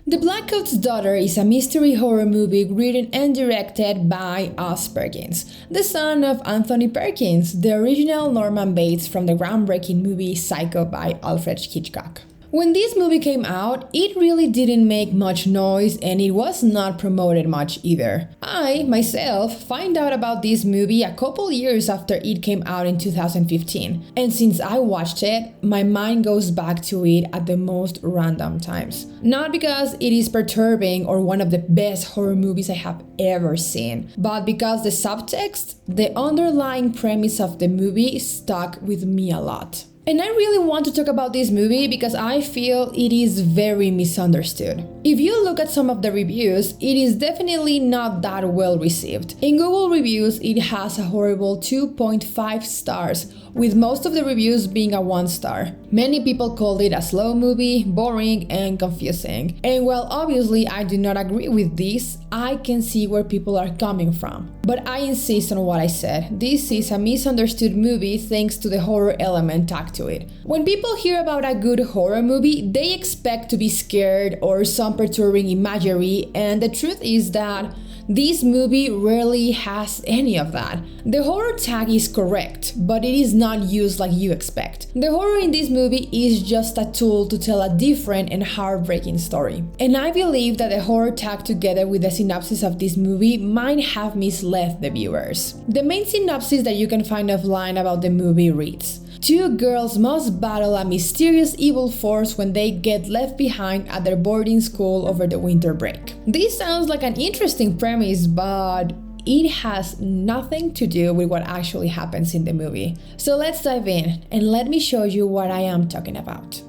The Blackcoat's Daughter is a mystery horror movie written and directed by Oz Perkins, the son of Anthony Perkins, the original Norman Bates from the groundbreaking movie Psycho by Alfred Hitchcock. When this movie came out, it really didn't make much noise and it was not promoted much either. I, myself, find out about this movie a couple years after it came out in 2015, and since I watched it, my mind goes back to it at the most random times. Not because it is perturbing or one of the best horror movies I have ever seen, but because the subtext, the underlying premise of the movie stuck with me a lot. And I really want to talk about this movie because I feel it is very misunderstood. If you look at some of the reviews, it is definitely not that well received. In Google reviews, it has a horrible 2.5 stars, with most of the reviews being a 1 star. Many people called it a slow movie, boring, and confusing. And while obviously I do not agree with this, I can see where people are coming from. But I insist on what I said. This is a misunderstood movie thanks to the horror element tagged to it. When people hear about a good horror movie, they expect to be scared or some perturbing imagery, and the truth is that this movie rarely has any of that. The horror tag is correct, but it is not used like you expect. The horror in this movie is just a tool to tell a different and heartbreaking story. And I believe that the horror tag together with the synopsis of this movie might have misled the viewers. The main synopsis that you can find offline about the movie reads: two girls must battle a mysterious evil force when they get left behind at their boarding school over the winter break. This sounds like an interesting premise, but it has nothing to do with what actually happens in the movie. So let's dive in and let me show you what I am talking about.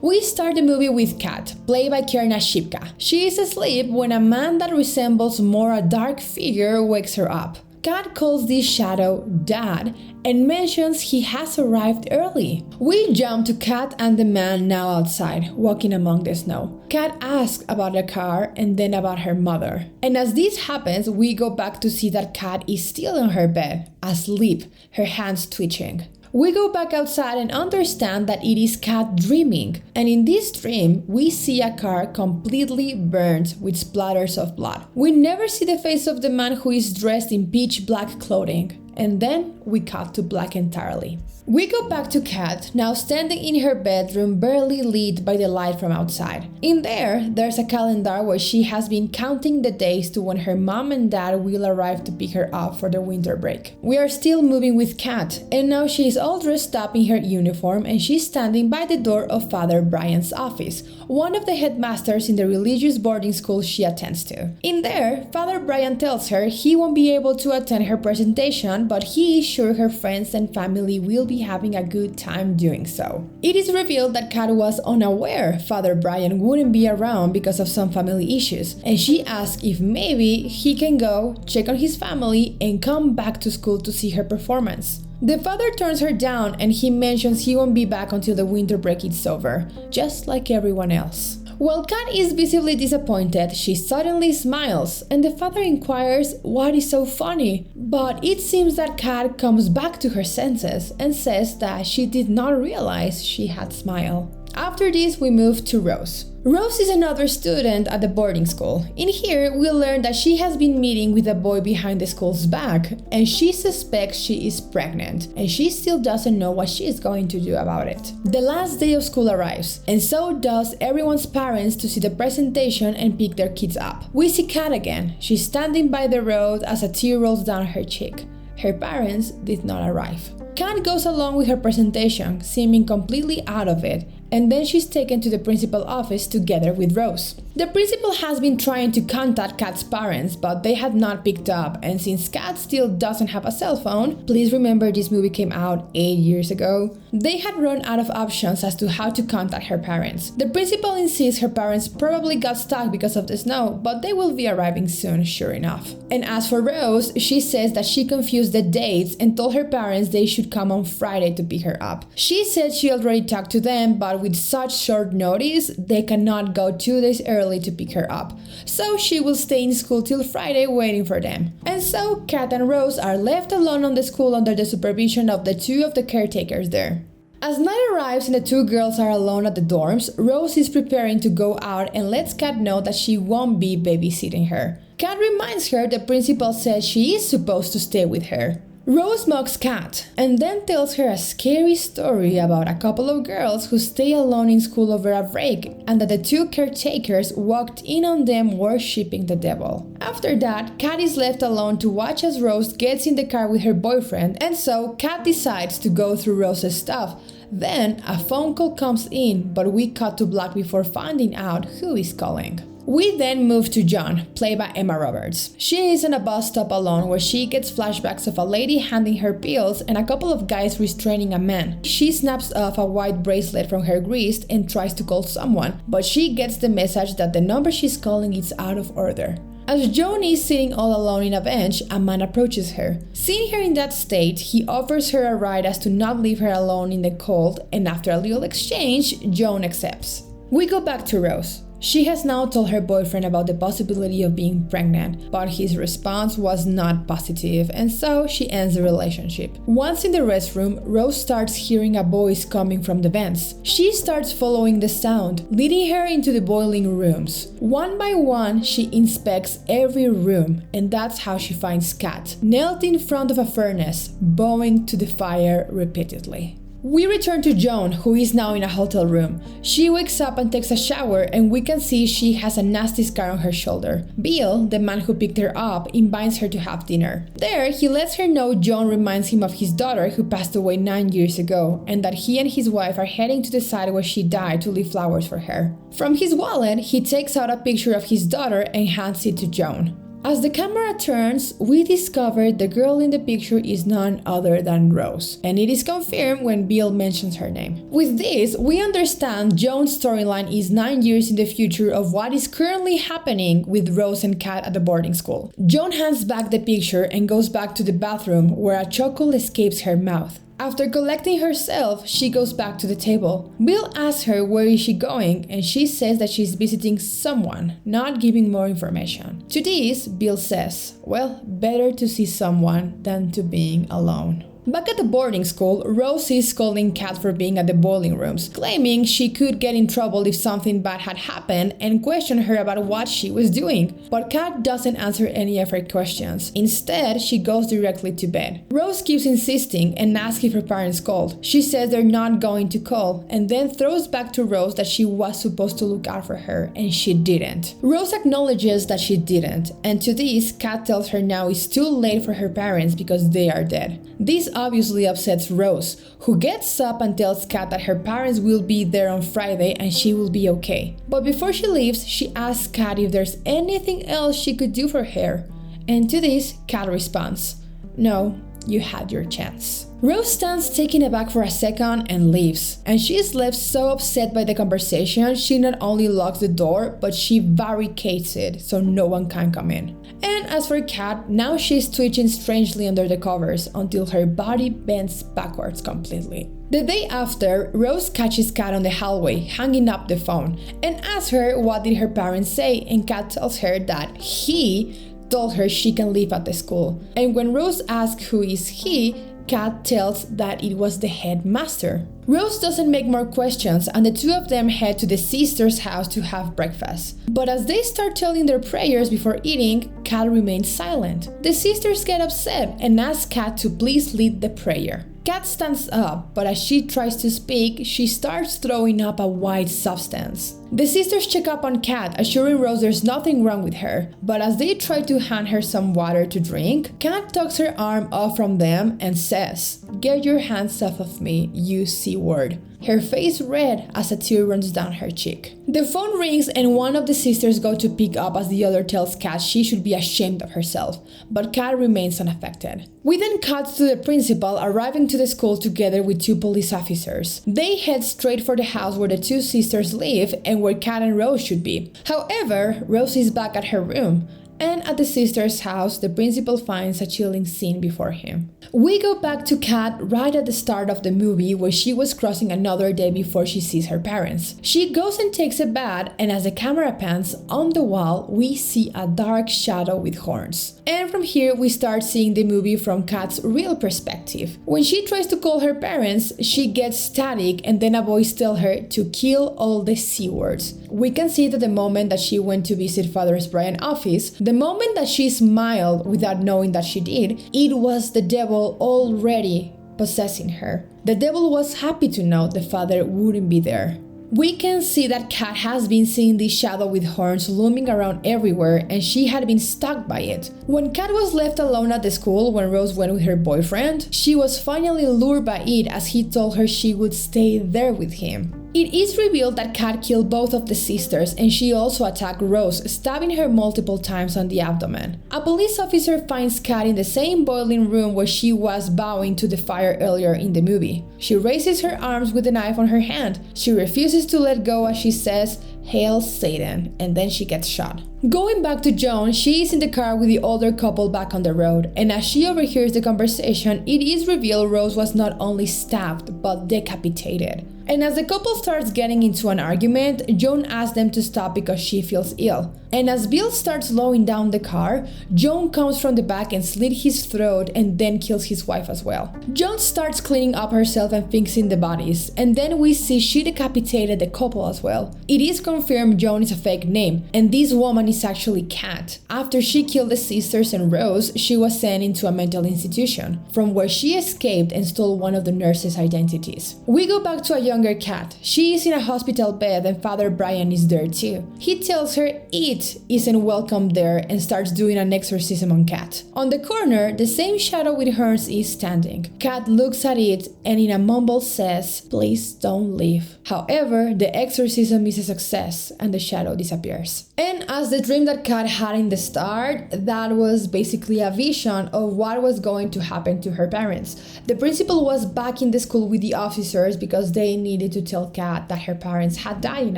We start the movie with Kat, played by Kierna Shipka. She is asleep when a man that resembles more a dark figure wakes her up. Kat calls this shadow Dad and mentions he has arrived early. We jump to Kat and the man now outside, walking among the snow. Kat asks about the car and then about her mother. And as this happens, we go back to see that Kat is still in her bed, asleep, her hands twitching. We go back outside and understand that it is Kat dreaming, and in this dream, we see a car completely burned with splatters of blood. We never see the face of the man who is dressed in pitch black clothing, and then we cut to black entirely. We go back to Kat, now standing in her bedroom barely lit by the light from outside. In there's a calendar where she has been counting the days to when her mom and dad will arrive to pick her up for the winter break. We are still moving with Kat, and now she is all dressed up in her uniform and she's standing by the door of Father Brian's office, one of the headmasters in the religious boarding school she attends to. In there, Father Brian tells her he won't be able to attend her presentation, but he is sure her friends and family will be having a good time doing so. It is revealed that Kat was unaware Father Brian wouldn't be around because of some family issues, and she asks if maybe he can go check on his family and come back to school to see her performance. The father turns her down and he mentions he won't be back until the winter break is over, just like everyone else. While Kat is visibly disappointed, she suddenly smiles, and the father inquires what is so funny. But it seems that Kat comes back to her senses and says that she did not realize she had smiled. After this, we move to Rose. Rose is another student at the boarding school. In here, we learn that she has been meeting with a boy behind the school's back, and she suspects she is pregnant, and she still doesn't know what she is going to do about it. The last day of school arrives, and so does everyone's parents to see the presentation and pick their kids up. We see Kat again. She's standing by the road as a tear rolls down her cheek. Her parents did not arrive. Kat goes along with her presentation, seeming completely out of it, and then she's taken to the principal's office together with Rose. The principal has been trying to contact Kat's parents, but they had not picked up, and since Kat still doesn't have a cell phone, please remember this movie came out 8 years ago, they had run out of options as to how to contact her parents. The principal insists her parents probably got stuck because of the snow, but they will be arriving soon, sure enough. And as for Rose, she says that she confused the dates and told her parents they should come on Friday to pick her up. She said she already talked to them, but with such short notice, they cannot go 2 days early to pick her up. So she will stay in school till Friday waiting for them. And so Kat and Rose are left alone on the school under the supervision of the two of the caretakers there. As night arrives and the two girls are alone at the dorms, Rose is preparing to go out and lets Kat know that she won't be babysitting her. Kat reminds her the principal says she is supposed to stay with her. Rose mocks Kat and then tells her a scary story about a couple of girls who stay alone in school over a break and that the two caretakers walked in on them worshipping the devil. After that, Kat is left alone to watch as Rose gets in the car with her boyfriend, and so Kat decides to go through Rose's stuff. Then a phone call comes in, but we cut to black before finding out who is calling. We then move to John, played by Emma Roberts. She is in a bus stop alone where she gets flashbacks of a lady handing her pills and a couple of guys restraining a man. She snaps off a white bracelet from her wrist and tries to call someone, but she gets the message that the number she's calling is out of order. As Joni is sitting all alone in a bench, a man approaches her. Seeing her in that state, he offers her a ride as to not leave her alone in the cold, and after a little exchange, Joan accepts. We go back to Rose. She has now told her boyfriend about the possibility of being pregnant, but his response was not positive, and so she ends the relationship. Once in the restroom, Rose starts hearing a voice coming from the vents. She starts following the sound, leading her into the boiling rooms. One by one, she inspects every room, and that's how she finds Kat, knelt in front of a furnace, bowing to the fire repeatedly. We return to Joan, who is now in a hotel room. She wakes up and takes a shower, and we can see she has a nasty scar on her shoulder. Bill, the man who picked her up, invites her to have dinner. There, he lets her know Joan reminds him of his daughter who passed away 9 years ago, and that he and his wife are heading to the site where she died to leave flowers for her. From his wallet, he takes out a picture of his daughter and hands it to Joan. As the camera turns, we discover the girl in the picture is none other than Rose, and it is confirmed when Bill mentions her name. With this, we understand Joan's storyline is 9 years in the future of what is currently happening with Rose and Kat at the boarding school. Joan hands back the picture and goes back to the bathroom where a chuckle escapes her mouth. After collecting herself, she goes back to the table. Bill asks her where is she going, and she says that she's visiting someone, not giving more information. To this, Bill says, well, better to see someone than to being alone. Back at the boarding school, Rose is scolding Kat for being at the boiling rooms, claiming she could get in trouble if something bad had happened and question her about what she was doing. But Kat doesn't answer any of her questions. Instead, she goes directly to bed. Rose keeps insisting and asks if her parents called. She says they're not going to call, and then throws back to Rose that she was supposed to look out for her, and she didn't. Rose acknowledges that she didn't, and to this, Kat tells her now it's too late for her parents because they are dead. This obviously upsets Rose, who gets up and tells Kat that her parents will be there on Friday and she will be okay. But before she leaves, she asks Kat if there's anything else she could do for her. And to this, Kat responds, no, you had your chance. Rose stands taken aback for a second and leaves, and she is left so upset by the conversation she not only locks the door, but she barricades it so no one can come in. And as for Kat, now she's twitching strangely under the covers until her body bends backwards completely. The day after, Rose catches Kat on the hallway, hanging up the phone, and asks her what did her parents say, and Kat tells her that he told her she can leave at the school. And when Rose asks who is he, Kat tells that it was the headmaster. Rose doesn't make more questions, and the two of them head to the sister's house to have breakfast. But as they start telling their prayers before eating, Kat remains silent. The sisters get upset and ask Kat to please lead the prayer. Kat stands up, but as she tries to speak, she starts throwing up a white substance. The sisters check up on Kat, assuring Rose there's nothing wrong with her, but as they try to hand her some water to drink, Kat tucks her arm off from them and says, "Get your hands off of me, you C-word." Her face red as a tear runs down her cheek. The phone rings and one of the sisters go to pick up as the other tells Kat she should be ashamed of herself, but Kat remains unaffected. We then cut to the principal arriving to the school together with two police officers. They head straight for the house where the two sisters live and where Kat and Rose should be. However, Rose is back at her room, And at the sister's house, the principal finds a chilling scene before him. We go back to Kat right at the start of the movie where she was crossing another day before she sees her parents. She goes and takes a bath, and as the camera pans on the wall, we see a dark shadow with horns. And from here, we start seeing the movie from Kat's real perspective. When she tries to call her parents, she gets static, and then a voice tells her to kill all the C words. We can see that the moment that she went to visit Father Brian's office, the moment that she smiled without knowing that she did, it was the devil already possessing her. The devil was happy to know the father wouldn't be there. We can see that Kat has been seeing this shadow with horns looming around everywhere, and she had been stuck by it. When Kat was left alone at the school when Rose went with her boyfriend, she was finally lured by it as he told her she would stay there with him. It is revealed that Kat killed both of the sisters, and she also attacked Rose, stabbing her multiple times on the abdomen. A police officer finds Kat in the same boiling room where she was bowing to the fire earlier in the movie. She raises her arms with the knife on her hand. She refuses to let go as she says, "Hail Satan," and then she gets shot. Going back to Joan, she is in the car with the older couple back on the road, and as she overhears the conversation, it is revealed Rose was not only stabbed, but decapitated. And as the couple starts getting into an argument, Joan asks them to stop because she feels ill. And as Bill starts slowing down the car, Joan comes from the back and slits his throat and then kills his wife as well. Joan starts cleaning up herself and fixing the bodies, and then we see she decapitated the couple as well. It is confirmed Joan is a fake name, and this woman is actually Kat. After she killed the sisters and Rose, she was sent into a mental institution, from where she escaped and stole one of the nurses' identities. We go back to a younger Kat. She is in a hospital bed and Father Brian is there too. He tells her it isn't welcome there and starts doing an exorcism on Kat. On the corner, the same shadow with horns is standing. Kat looks at it and in a mumble says, "Please don't leave." However, the exorcism is a success and the shadow disappears. And as the dream that Kat had in the start, that was basically a vision of what was going to happen to her parents. The principal was back in the school with the officers because they needed to tell Kat that her parents had died in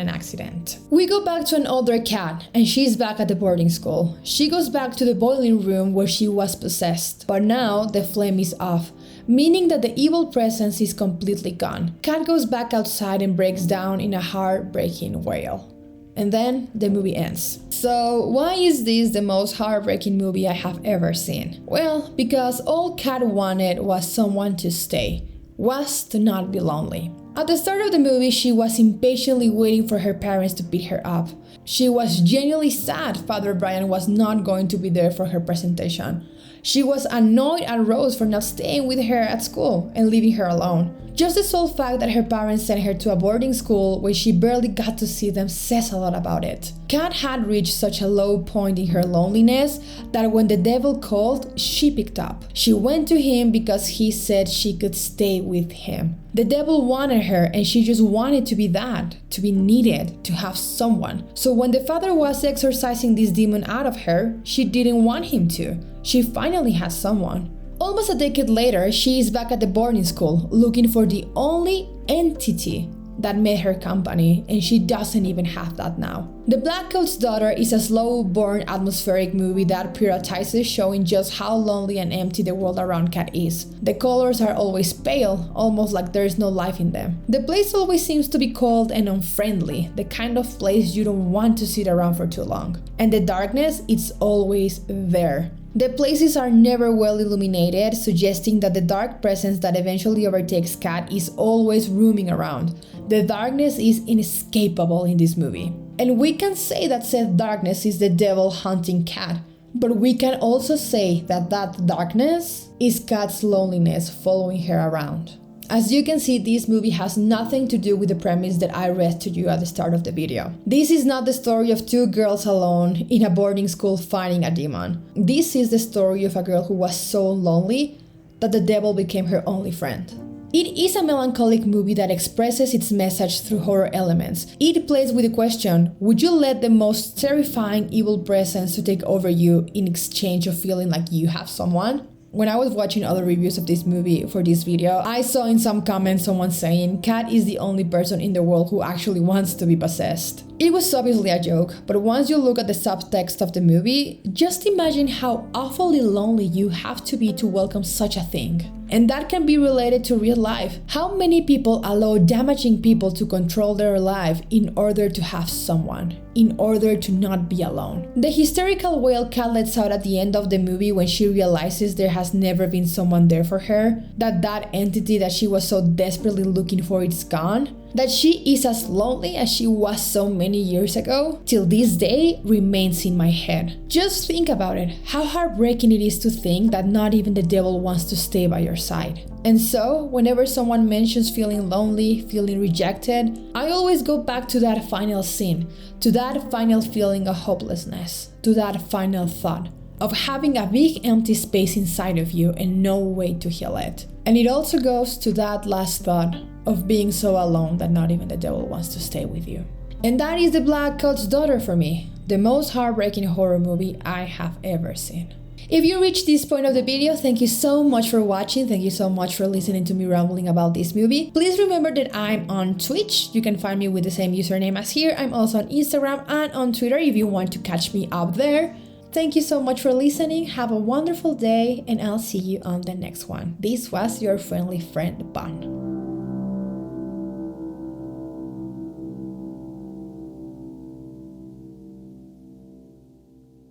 an accident. We go back to an older Kat, and she's back at the boarding school. She goes back to the boiling room where she was possessed, but now the flame is off, meaning that the evil presence is completely gone. Kat goes back outside and breaks down in a heartbreaking wail. And then the movie ends. So why is this the most heartbreaking movie I have ever seen? Well, because all Kat wanted was someone to stay, was to not be lonely. At the start of the movie, she was impatiently waiting for her parents to pick her up. She was genuinely sad Father Brian was not going to be there for her presentation. She was annoyed at Rose for not staying with her at school and leaving her alone. Just the sole fact that her parents sent her to a boarding school where she barely got to see them says a lot about it. Kat had reached such a low point in her loneliness that when the devil called, she picked up. She went to him because he said she could stay with him. The devil wanted her and she just wanted to be that, to be needed, to have someone. So when the father was exorcising this demon out of her, she didn't want him to. She finally had someone. Almost a decade later, she is back at the boarding school, looking for the only entity that made her company, and she doesn't even have that now. The Blackcoat's Daughter is a slow-burn atmospheric movie that prioritizes showing just how lonely and empty the world around Kat is. The colors are always pale, almost like there's no life in them. The place always seems to be cold and unfriendly, the kind of place you don't want to sit around for too long. And the darkness, it's always there. The places are never well illuminated, suggesting that the dark presence that eventually overtakes Kat is always roaming around. The darkness is inescapable in this movie. And we can say that said darkness is the devil hunting Kat, but we can also say that that darkness is Kat's loneliness following her around. As you can see, this movie has nothing to do with the premise that I read to you at the start of the video. This is not the story of two girls alone in a boarding school fighting a demon. This is the story of a girl who was so lonely that the devil became her only friend. It is a melancholic movie that expresses its message through horror elements. It plays with the question, would you let the most terrifying evil presence to take over you in exchange of feeling like you have someone? When I was watching other reviews of this movie for this video, I saw in some comments someone saying Kat is the only person in the world who actually wants to be possessed. It was obviously a joke, but once you look at the subtext of the movie, just imagine how awfully lonely you have to be to welcome such a thing. And that can be related to real life. How many people allow damaging people to control their life in order to have someone, in order to not be alone? The hysterical wail Kat lets out at the end of the movie when she realizes there has never been someone there for her, that entity that she was so desperately looking for is gone, that she is as lonely as she was so many years ago, till this day remains in my head. Just think about it, how heartbreaking it is to think that not even the devil wants to stay by your side. And so, whenever someone mentions feeling lonely, feeling rejected, I always go back to that final scene, to that final feeling of hopelessness, to that final thought of having a big empty space inside of you and no way to heal it. And it also goes to that last thought of being so alone that not even the devil wants to stay with you. And that is The Blackcoat's Daughter for me, the most heartbreaking horror movie I have ever seen. If you reached this point of the video, thank you so much for watching. Thank you so much for listening to me rambling about this movie. Please remember that I'm on Twitch. You can find me with the same username as here. I'm also on Instagram and on Twitter if you want to catch me up there. Thank you so much for listening. Have a wonderful day and I'll see you on the next one. This was your friendly friend, Bon.